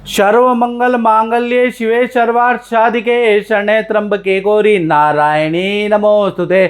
सर्वमंगल मांगल्ये शिवे सर्वार्थ साधिके शरण्ये त्र्यंबके गौरी नारायणी नमोस्तुते।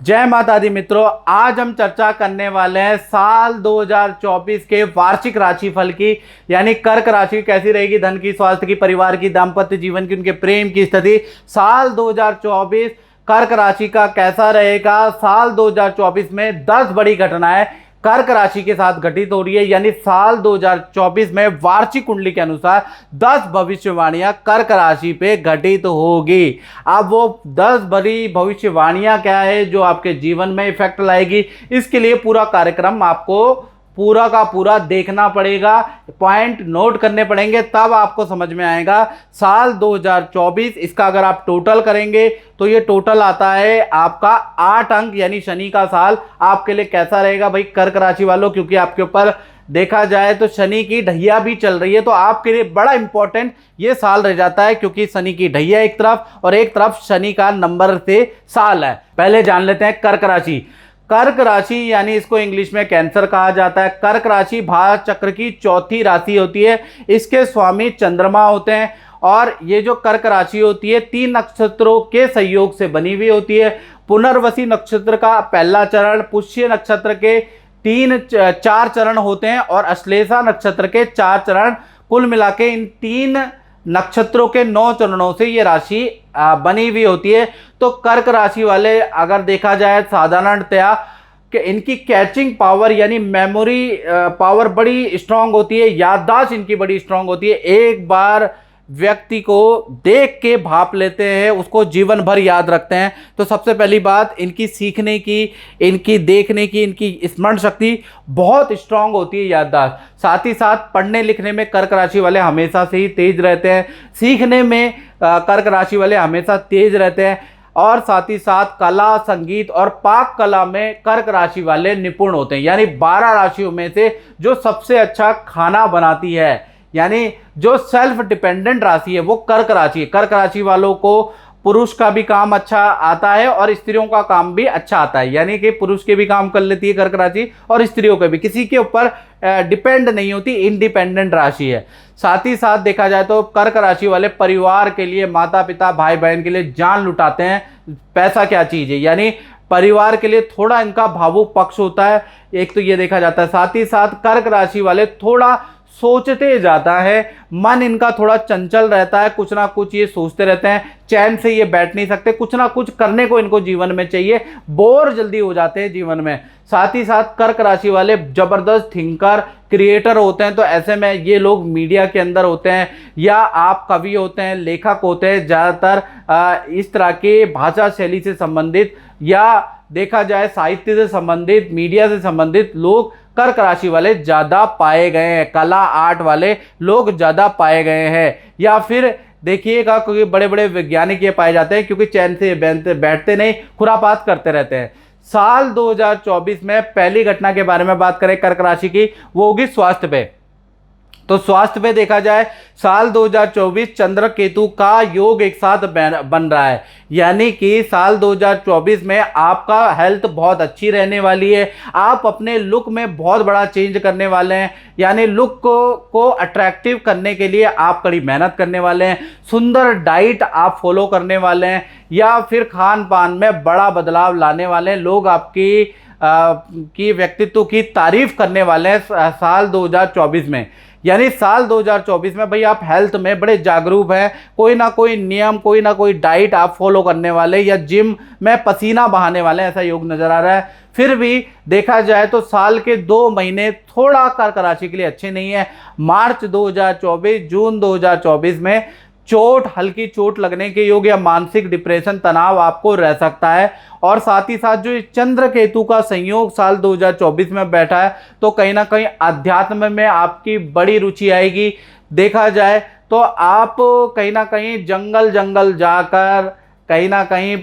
जय माता दी मित्रों, आज हम चर्चा करने वाले हैं साल 2024 के वार्षिक राशिफल की, यानी कर्क राशि कैसी रहेगी, धन की, स्वास्थ्य की, परिवार की, दाम्पत्य जीवन की, उनके प्रेम की स्थिति। साल 2024 कर्क राशि का कैसा रहेगा। साल 2024 में 10 बड़ी घटनाएं कर्क राशि के साथ घटित हो रही है, यानी साल 2024 में वार्षिक कुंडली के अनुसार 10 भविष्यवाणियां कर्क राशि पे घटित होगी। अब वो 10 बड़ी भविष्यवाणियां क्या है जो आपके जीवन में इफेक्ट लाएगी, इसके लिए पूरा कार्यक्रम आपको पूरा का पूरा देखना पड़ेगा, पॉइंट नोट करने पड़ेंगे, तब आपको समझ में आएगा। साल 2024 इसका अगर आप टोटल करेंगे तो ये टोटल आता है आपका 8 अंक, यानी शनि का साल आपके लिए कैसा रहेगा भाई कर्क राशि वालों। क्योंकि आपके ऊपर देखा जाए तो शनि की ढैया भी चल रही है, तो आपके लिए बड़ा इंपॉर्टेंट ये साल रह जाता है, क्योंकि शनि की ढैया एक तरफ और एक तरफ शनि का नंबर से साल है। पहले जान लेते हैं कर्क राशि। कर्क राशि यानी इसको इंग्लिश में कैंसर कहा जाता है। कर्क राशि भारत चक्र की चौथी राशि होती है, इसके स्वामी चंद्रमा होते हैं। और ये जो कर्क राशि होती है 3 नक्षत्रों के सहयोग से बनी हुई होती है। पुनर्वसी नक्षत्र का पहला चरण, पुष्य नक्षत्र के 4 चरण होते हैं और अश्लेषा नक्षत्र के 4 चरण। कुल मिला के इन 3 नक्षत्रों के 9 चरणों से ये राशि बनी हुई होती है। तो कर्क राशि वाले अगर देखा जाए साधारणतया कि इनकी कैचिंग पावर यानी मेमोरी पावर बड़ी स्ट्रांग होती है, याददाश्त इनकी बड़ी स्ट्रांग होती है। एक बार व्यक्ति को देख के भाप लेते हैं, उसको जीवन भर याद रखते हैं। तो सबसे पहली बात इनकी सीखने की, इनकी देखने की, इनकी स्मरण शक्ति बहुत स्ट्रांग होती है, याददाश्त। साथ ही साथ पढ़ने लिखने में कर्क राशि वाले हमेशा से ही तेज रहते हैं। सीखने में कर्क राशि वाले हमेशा तेज रहते हैं। और साथ ही साथ कला, संगीत और पाक कला में कर्क राशि वाले निपुण होते हैं। यानी 12 राशियों में से जो सबसे अच्छा खाना बनाती है, यानी जो सेल्फ डिपेंडेंट राशि है वो कर्क राशि है। कर्क राशि वालों को पुरुष का भी काम अच्छा आता है और स्त्रियों का काम भी अच्छा आता है, यानी कि पुरुष के भी काम कर लेती है कर्क राशि और स्त्रियों के भी, किसी के ऊपर डिपेंड नहीं होती, इंडिपेंडेंट राशि है। साथ ही साथ देखा जाए तो कर्क राशि वाले परिवार के लिए, माता पिता भाई बहन के लिए जान लुटाते हैं। पैसा क्या चीज़ है, यानी परिवार के लिए थोड़ा इनका भावुक पक्ष होता है, एक तो ये देखा जाता है। साथ ही साथ कर्क राशि वाले थोड़ा सोचते जाता है, मन इनका थोड़ा चंचल रहता है, कुछ ना कुछ ये सोचते रहते हैं, चैन से ये बैठ नहीं सकते, कुछ ना कुछ करने को इनको जीवन में चाहिए, बोर जल्दी हो जाते हैं जीवन में। साथ ही साथ कर्क राशि वाले जबरदस्त थिंकर, क्रिएटर होते हैं। तो ऐसे में ये लोग मीडिया के अंदर होते हैं, या आप कवि होते हैं, लेखक होते हैं, ज़्यादातर इस तरह के भाषा शैली से संबंधित या देखा जाए साहित्य से संबंधित, मीडिया से संबंधित लोग कर्क राशि वाले ज़्यादा पाए गए हैं। कला, आर्ट वाले लोग ज़्यादा पाए गए हैं। या फिर देखिएगा क्योंकि बड़े बड़े वैज्ञानिक ये पाए जाते हैं, क्योंकि चैन से बैठते नहीं, खुरापात करते रहते हैं। साल 2024 में पहली घटना के बारे में बात करें कर्क राशि की, वो होगी स्वास्थ्य पे। तो स्वास्थ्य पे देखा जाए साल 2024 चंद्र केतु का योग एक साथ बन रहा है, यानी कि साल 2024 में आपका हेल्थ बहुत अच्छी रहने वाली है। आप अपने लुक में बहुत बड़ा चेंज करने वाले हैं, यानी लुक को अट्रैक्टिव करने के लिए आप कड़ी मेहनत करने वाले हैं। सुंदर डाइट आप फॉलो करने वाले हैं, या फिर खान पान में बड़ा बदलाव लाने वाले हैं। लोग आपकी व्यक्तित्व की तारीफ करने वाले हैं साल 2024 में। यानी साल 2024 में भाई आप हेल्थ में बड़े जागरूक हैं, कोई ना कोई नियम, कोई ना कोई डाइट आप फॉलो करने वाले, या जिम में पसीना बहाने वाले, ऐसा योग नजर आ रहा है। फिर भी देखा जाए तो साल के 2 महीने थोड़ा कर्क राशि के लिए अच्छे नहीं है। मार्च 2024, जून 2024 में हल्की चोट लगने के योग या मानसिक डिप्रेशन, तनाव आपको रह सकता है। और साथ ही साथ जो चंद्र केतु का संयोग साल 2024 में बैठा है, तो कहीं ना कहीं अध्यात्म में आपकी बड़ी रुचि आएगी। देखा जाए तो आप कहीं ना कहीं जंगल जाकर कहीं ना कहीं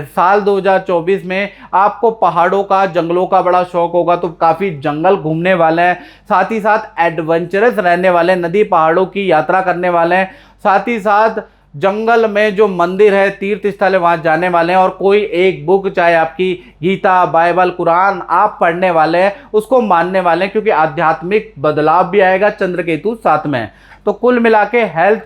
साल 2024 में आपको पहाड़ों का, जंगलों का बड़ा शौक होगा, तो काफ़ी जंगल घूमने वाले हैं। साथ ही साथ एडवेंचरस रहने वाले, नदी पहाड़ों की यात्रा करने वाले हैं। साथ ही साथ जंगल में जो मंदिर है, तीर्थ स्थल है, वहाँ जाने वाले हैं और कोई एक बुक, चाहे आपकी गीता, बाइबल, कुरान आप पढ़ने वाले हैं, उसको मानने वाले हैं, क्योंकि आध्यात्मिक बदलाव भी आएगा, चंद्र केतु साथ में है। तो कुल मिला के हेल्थ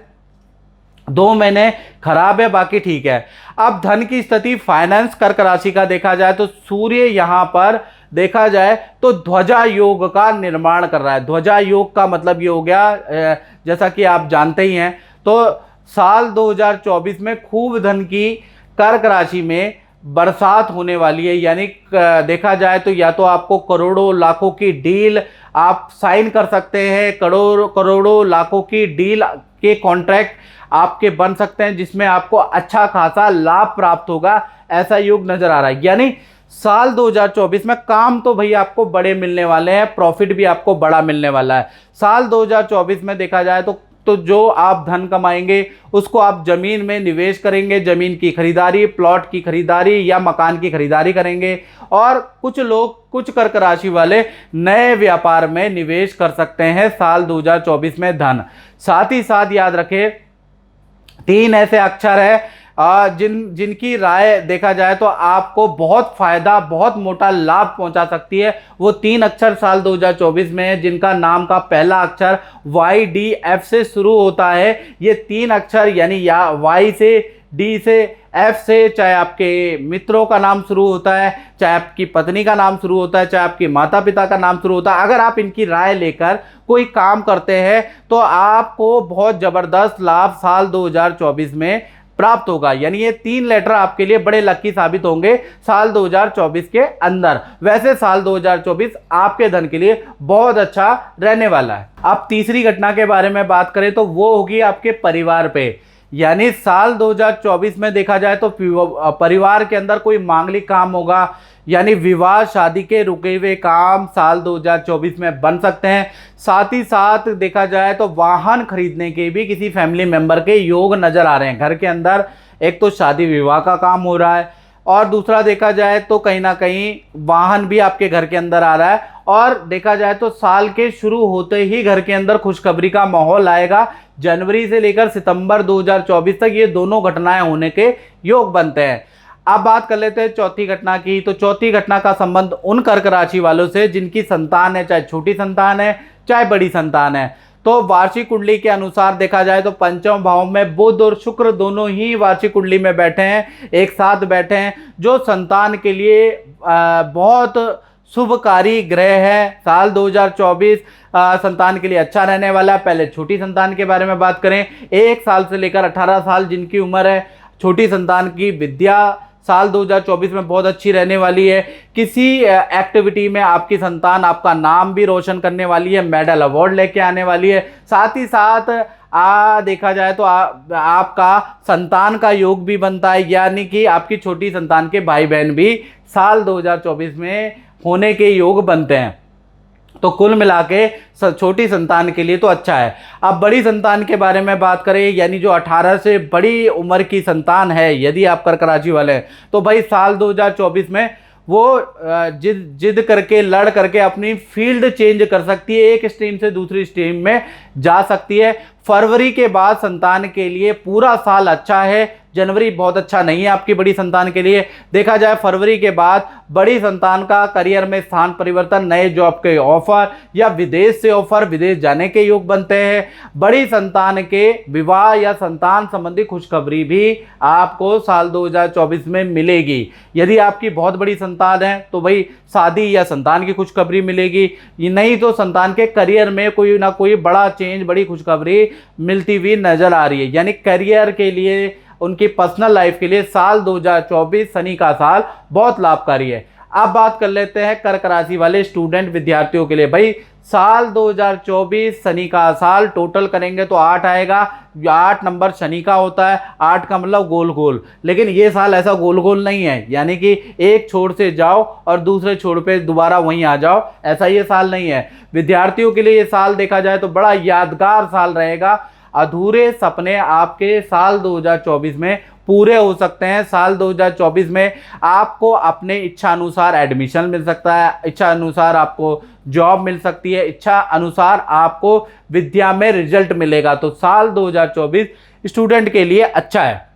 2 महीने खराब है, बाकी ठीक है। अब धन की स्थिति, फाइनेंस कर्क राशि का देखा जाए तो सूर्य यहाँ पर देखा जाए तो ध्वजा योग का निर्माण कर रहा है। ध्वजा योग का मतलब ये हो गया, जैसा कि आप जानते ही हैं, तो साल 2024 में खूब धन की कर्क राशि में बरसात होने वाली है। यानी देखा जाए तो या तो आपको करोड़ों लाखों की डील आप साइन कर सकते हैं, करोड़ों लाखों की डील के कॉन्ट्रैक्ट आपके बन सकते हैं, जिसमें आपको अच्छा खासा लाभ प्राप्त होगा, ऐसा योग नजर आ रहा है। यानी साल 2024 में काम तो भैया आपको बड़े मिलने वाले हैं, प्रॉफिट भी आपको बड़ा मिलने वाला है। साल 2024 में देखा जाए तो जो आप धन कमाएंगे उसको आप जमीन में निवेश करेंगे, जमीन की खरीदारी, प्लॉट की खरीदारी या मकान की खरीदारी करेंगे। और कुछ लोग, कुछ कर्क राशि वाले नए व्यापार में निवेश कर सकते हैं साल 2024 में धन। साथ ही साथ याद रखें 3 ऐसे अक्षर है जिनकी राय देखा जाए तो आपको बहुत फायदा, बहुत मोटा लाभ पहुंचा सकती है। वो 3 अक्षर साल 2024 में है, जिनका नाम का पहला अक्षर YDF से शुरू होता है। ये 3 अक्षर यानी या Y से, D से, F से, चाहे आपके मित्रों का नाम शुरू होता है, चाहे आपकी पत्नी का नाम शुरू होता है, चाहे आपके माता पिता का नाम शुरू होता है, अगर आप इनकी राय लेकर कोई काम करते हैं तो आपको बहुत ज़बरदस्त लाभ साल 2024 में प्राप्त होगा। यानी ये 3 लेटर आपके लिए बड़े लकी साबित होंगे साल 2024 के अंदर। वैसे साल 2024 आपके धन के लिए बहुत अच्छा रहने वाला है। अब तीसरी घटना के बारे में बात करें तो वो होगी आपके परिवार पे। यानी साल 2024 में देखा जाए तो परिवार के अंदर कोई मांगलिक काम होगा, यानी विवाह शादी के रुके हुए काम साल 2024 में बन सकते हैं। साथ ही साथ देखा जाए तो वाहन खरीदने के भी किसी फैमिली मेंबर के योग नज़र आ रहे हैं। घर के अंदर एक तो शादी विवाह का काम हो रहा है और दूसरा देखा जाए तो कहीं ना कहीं वाहन भी आपके घर के अंदर आ रहा है। और देखा जाए तो साल के शुरू होते ही घर के अंदर खुशखबरी का माहौल आएगा। जनवरी से लेकर सितंबर 2024 तक ये दोनों घटनाएं होने के योग बनते हैं। अब बात कर लेते हैं चौथी घटना की। तो चौथी घटना का संबंध उन कर्क राशि वालों से जिनकी संतान है, चाहे छोटी संतान है चाहे बड़ी संतान है। तो वार्षिक कुंडली के अनुसार देखा जाए तो पंचम भाव में बुध और शुक्र दोनों ही वार्षिक कुंडली में बैठे हैं, एक साथ बैठे हैं, जो संतान के लिए बहुत शुभकारी ग्रह है। साल 2024 संतान के लिए अच्छा रहने वाला है। पहले छोटी संतान के बारे में बात करें, 1 साल से लेकर 18 साल जिनकी उम्र है, छोटी संतान की विद्या साल 2024 में बहुत अच्छी रहने वाली है। किसी एक्टिविटी में आपकी संतान आपका नाम भी रोशन करने वाली है, मेडल अवार्ड लेके आने वाली है। साथ ही साथ देखा जाए तो आपका संतान का योग भी बनता है, यानी कि आपकी छोटी संतान के भाई बहन भी साल 2024 में होने के योग बनते हैं। तो कुल मिला के छोटी संतान के लिए तो अच्छा है। अब बड़ी संतान के बारे में बात करें, यानी जो 18 से बड़ी उम्र की संतान है, यदि आप कर्क राशि वाले हैं तो भाई साल 2024 में वो जिद करके, लड़ करके अपनी फील्ड चेंज कर सकती है, एक स्ट्रीम से दूसरी स्ट्रीम में जा सकती है। फरवरी के बाद संतान के लिए पूरा साल अच्छा है। जनवरी बहुत अच्छा नहीं है आपकी बड़ी संतान के लिए। देखा जाए फरवरी के बाद बड़ी संतान का करियर में स्थान परिवर्तन, नए जॉब के ऑफर या विदेश से ऑफर, विदेश जाने के योग बनते हैं। बड़ी संतान के विवाह या संतान संबंधी खुशखबरी भी आपको साल 2024 में मिलेगी। यदि आपकी बहुत बड़ी संतान है तो भाई शादी या संतान की खुशखबरी मिलेगी, नहीं तो संतान के करियर में कोई ना कोई बड़ा चेंज, बड़ी खुशखबरी मिलती हुई नजर आ रही है। यानी करियर के लिए, उनकी पर्सनल लाइफ के लिए साल 2024 शनि का साल बहुत लाभकारी है। अब बात कर लेते हैं कर्क राशि वाले स्टूडेंट विद्यार्थियों के लिए। भाई साल 2024 शनि का साल टोटल करेंगे तो 8 आएगा। 8 नंबर शनि का होता है, 8 का मतलब गोल गोल, लेकिन ये साल ऐसा गोल गोल नहीं है, यानी कि एक छोर से जाओ और दूसरे छोर पे दोबारा वहीं आ जाओ, ऐसा ये साल नहीं है। विद्यार्थियों के लिए ये साल देखा जाए तो बड़ा यादगार साल रहेगा। अधूरे सपने आपके साल 2024 में पूरे हो सकते हैं। साल 2024 में आपको अपने इच्छा अनुसार एडमिशन मिल सकता है, इच्छा अनुसार आपको जॉब मिल सकती है, इच्छा अनुसार आपको विद्या में रिजल्ट मिलेगा। तो साल 2024 स्टूडेंट के लिए अच्छा है।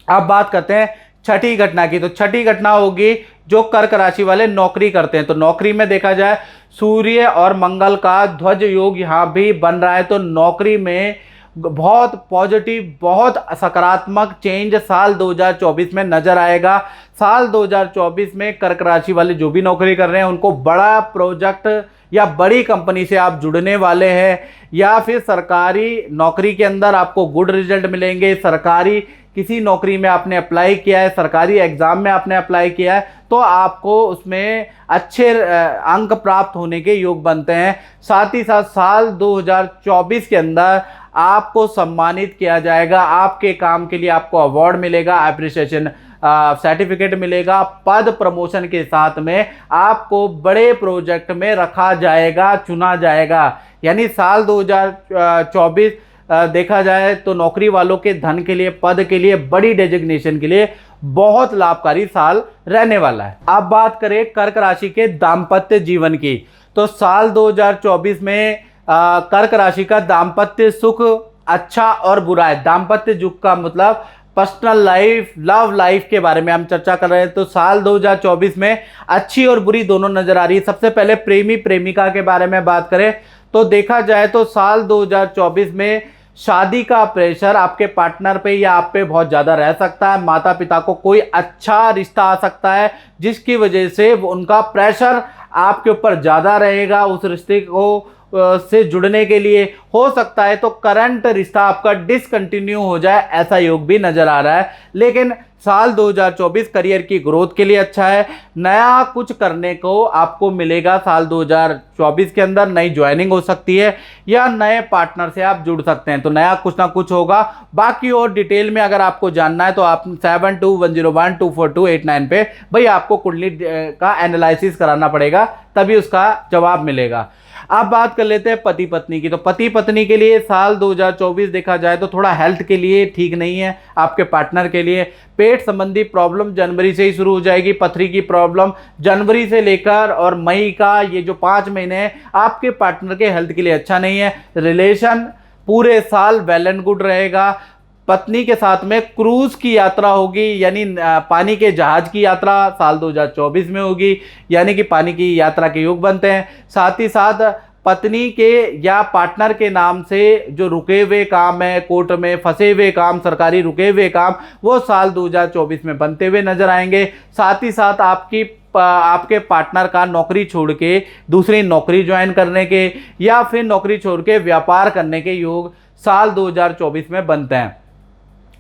अब बात करते हैं छठी घटना की। तो छठी घटना होगी जो कर्क राशि वाले नौकरी करते हैं। तो नौकरी में देखा जाए सूर्य और मंगल का ध्वज योग यहाँ भी बन रहा है, तो नौकरी में बहुत पॉजिटिव, बहुत सकारात्मक चेंज साल 2024 में नजर आएगा। साल 2024 में कर्क राशि वाले जो भी नौकरी कर रहे हैं उनको बड़ा प्रोजेक्ट या बड़ी कंपनी से आप जुड़ने वाले हैं, या फिर सरकारी नौकरी के अंदर आपको गुड रिजल्ट मिलेंगे। सरकारी किसी नौकरी में आपने अप्लाई किया है, सरकारी एग्जाम में आपने अप्लाई किया है, तो आपको उसमें अच्छे अंक प्राप्त होने के योग बनते हैं। साथ ही साथ साल 2024 के अंदर आपको सम्मानित किया जाएगा, आपके काम के लिए आपको अवार्ड मिलेगा, अप्रिसिएशन सर्टिफिकेट मिलेगा, पद प्रमोशन के साथ में आपको बड़े प्रोजेक्ट में रखा जाएगा, चुना जाएगा। यानी साल 2024 देखा जाए तो नौकरी वालों के धन के लिए, पद के लिए, बड़ी डेजिग्नेशन के लिए बहुत लाभकारी साल रहने वाला है। अब बात करें कर्क राशि के दाम्पत्य जीवन की। तो साल 2024 में कर्क राशि का दाम्पत्य सुख अच्छा और बुरा है। दाम्पत्य सुख का मतलब पर्सनल लाइफ, लव लाइफ के बारे में हम चर्चा कर रहे हैं। तो साल 2024 में अच्छी और बुरी दोनों नजर आ रही है। सबसे पहले प्रेमी प्रेमिका के बारे में बात करें तो देखा जाए तो साल 2024 में शादी का प्रेशर आपके पार्टनर पे या आप पे बहुत ज़्यादा रह सकता है। माता पिता को कोई अच्छा रिश्ता आ सकता है जिसकी वजह से उनका प्रेशर आपके ऊपर ज़्यादा रहेगा उस रिश्ते को से जुड़ने के लिए। हो सकता है तो करंट रिश्ता आपका डिसकंटिन्यू हो जाए, ऐसा योग भी नजर आ रहा है। लेकिन साल 2024 करियर की ग्रोथ के लिए अच्छा है। नया कुछ करने को आपको मिलेगा साल 2024 के अंदर। नई ज्वाइनिंग हो सकती है या नए पार्टनर से आप जुड़ सकते हैं, तो नया कुछ ना कुछ होगा। बाकी और डिटेल में अगर आपको जानना है तो आप 7210124289 पे भाई आपको कुंडली का एनालिसिस कराना पड़ेगा, तभी उसका जवाब मिलेगा। अब बात कर लेते हैं पति पत्नी की। तो पति पत्नी के लिए साल 2024 देखा जाए तो थोड़ा हेल्थ के लिए ठीक नहीं है। आपके पार्टनर के लिए पेट संबंधी प्रॉब्लम जनवरी से ही शुरू हो जाएगी। पथरी की प्रॉब्लम जनवरी से लेकर और मई का ये जो 5 महीने हैं आपके पार्टनर के हेल्थ के लिए अच्छा नहीं है। रिलेशन पूरे साल वेल एंड गुड रहेगा। पत्नी के साथ में क्रूज की यात्रा होगी, यानी पानी के जहाज की यात्रा साल 2024 में होगी, यानी कि पानी की यात्रा के योग बनते हैं। साथ ही साथ पत्नी के या पार्टनर के नाम से जो रुके हुए काम है, कोर्ट में फंसे हुए काम, सरकारी रुके हुए काम, वो साल 2024 में बनते हुए नजर आएंगे। साथ ही साथ आपके पार्टनर का नौकरी छोड़ के दूसरी नौकरी ज्वाइन करने के या फिर नौकरी छोड़ के व्यापार करने के योग साल 2024 में बनते हैं।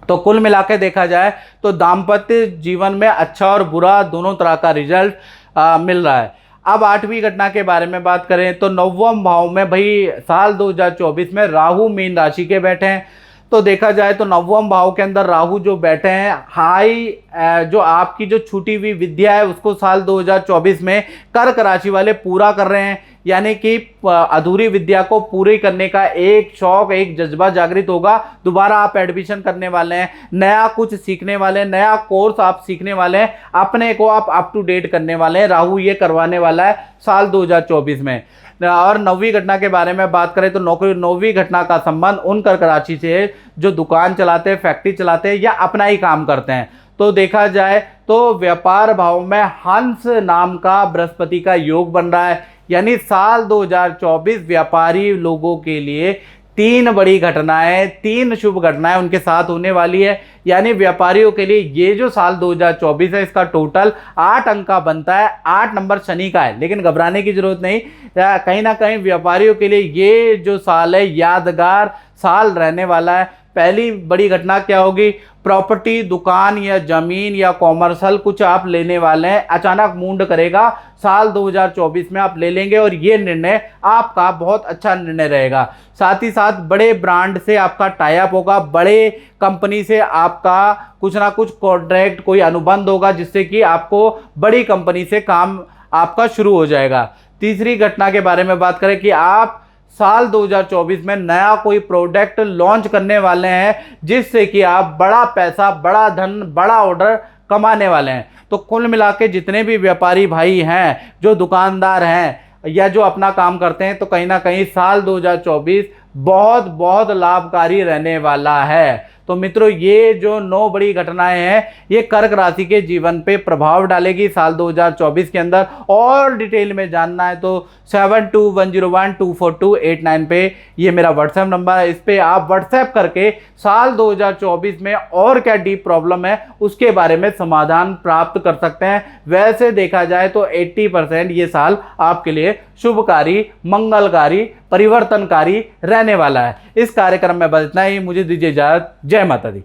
तो कुल मिलाकर देखा जाए तो दाम्पत्य जीवन में अच्छा और बुरा दोनों तरह का रिजल्ट मिल रहा है। अब 8वीं घटना के बारे में बात करें तो 9वें भाव में भाई साल 2024 में राहु मीन राशि के बैठे हैं। तो देखा जाए तो 9वें भाव के अंदर राहु जो बैठे हैं, हाई जो आपकी जो छूटी हुई विद्या है उसको साल 2024 में कर्क राशि वाले पूरा कर रहे हैं। यानी कि अधूरी विद्या को पूरी करने का एक शौक, एक जज्बा जागृत होगा। दोबारा आप एडमिशन करने वाले हैं, नया कुछ सीखने वाले हैं, नया कोर्स आप सीखने वाले हैं, अपने को आप अप टू डेट करने वाले हैं। राहु ये करवाने वाला है साल 2024 में। और 9वीं घटना के बारे में बात करें तो 9वीं घटना का संबंध उन कर्क राशि से है जो दुकान चलाते हैं, फैक्ट्री चलाते हैं या अपना ही काम करते हैं। तो देखा जाए तो व्यापार भाव में हंस नाम का बृहस्पति का योग बन रहा है। यानी साल 2024 व्यापारी लोगों के लिए 3 बड़ी घटनाएं, 3 शुभ घटनाएं उनके साथ होने वाली है। यानी व्यापारियों के लिए ये जो साल 2024 है इसका टोटल 8 अंक का बनता है। 8 नंबर शनि का है, लेकिन घबराने की जरूरत नहीं। कहीं ना कहीं व्यापारियों के लिए ये जो साल है यादगार साल रहने वाला है। पहली बड़ी घटना क्या होगी? प्रॉपर्टी, दुकान या जमीन या कॉमर्शियल कुछ आप लेने वाले हैं, अचानक मूड करेगा साल 2024 में आप ले लेंगे और ये निर्णय आपका बहुत अच्छा निर्णय रहेगा। साथ ही साथ बड़े ब्रांड से आपका टाई अप होगा, बड़े कंपनी से आपका कुछ ना कुछ कॉन्ट्रैक्ट, कोई अनुबंध होगा जिससे कि आपको बड़ी कंपनी से काम आपका शुरू हो जाएगा। तीसरी घटना के बारे में बात करें कि आप साल 2024 में नया कोई प्रोडक्ट लॉन्च करने वाले हैं जिससे कि आप बड़ा पैसा, बड़ा धन, बड़ा ऑर्डर कमाने वाले हैं। तो कुल मिला के जितने भी व्यापारी भाई हैं, जो दुकानदार हैं या जो अपना काम करते हैं, तो कहीं ना कहीं साल 2024 बहुत बहुत लाभकारी रहने वाला है। तो मित्रों, ये जो 9 बड़ी घटनाएं हैं ये कर्क राशि के जीवन पे प्रभाव डालेगी साल 2024 के अंदर। और डिटेल में जानना है तो 7210124289 पे ये मेरा व्हाट्सएप नंबर है, इस पे आप व्हाट्सएप करके साल 2024 में और क्या डीप प्रॉब्लम है उसके बारे में समाधान प्राप्त कर सकते हैं। वैसे देखा जाए तो 80% ये साल आपके लिए शुभकारी, मंगलकारी, परिवर्तनकारी रहने वाला है। इस कार्यक्रम में बस इतना ही। मुझे दीजिए इजाजत। जय माता दी।